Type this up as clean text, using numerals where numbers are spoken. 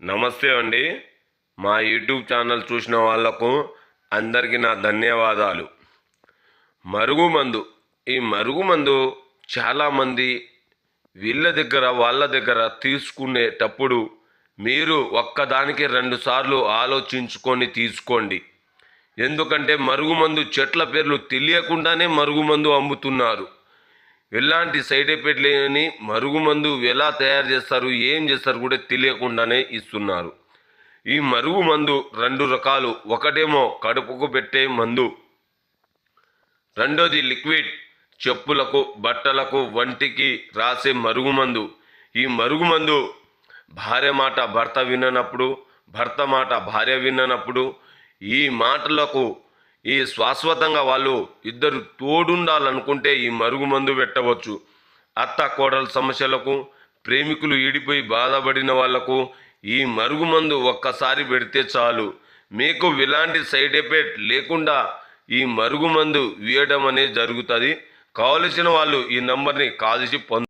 నమస్తే అండి. మా యూట్యూబ్ ఛానల్ చూసిన వాళ్లకు అందరికీ నా ధన్యవాదాలు. మరుగుమందు ఈ మరుగుమందు చాలామంది వాళ్ళ దగ్గర తీసుకునేటప్పుడు మీరు ఒక్కదానికి 2 సార్లు ఆలోచించుకొని తీసుకోండి. ఎందుకంటే మరుగుమందు చెట్ల పేర్లు తెలియకుండానే మరుగుమందు అమ్ముతున్నారు. ఎలాంటి సైడ్ ఎఫెక్ట్ లేని మరుగుమందు ఎలా తయారు చేస్తారు, ఏం చేస్తారు కూడా తెలియకుండానే ఇస్తున్నారు. ఈ మరుగుమందు 2 రకాలు. ఒకటేమో కడుపుకు పెట్టే మందు, రెండోది లిక్విడ్ చెప్పులకు, బట్టలకు, వంటికి రాసే మరుగుమందు. ఈ మరుగుమందు భార్య మాట భర్త విననప్పుడు, భర్త మాట భార్య విననప్పుడు, ఈ మాటలకు శాశ్వతంగా వాళ్ళు ఇద్దరు తోడుండాలనుకుంటే ఈ మరుగుమందు పెట్టవచ్చు. అత్త కోడల సమస్యలకు, ప్రేమికులు ఈడిపోయి బాధపడిన వాళ్లకు ఈ మరుగుమందు ఒక్కసారి పెడితే చాలు. మీకు ఎలాంటి సైడ్ ఎఫెక్ట్ లేకుండా ఈ మరుగుమందు వేయడం అనేది జరుగుతుంది. కావలసిన వాళ్ళు ఈ నంబర్ని కాల్ చేసి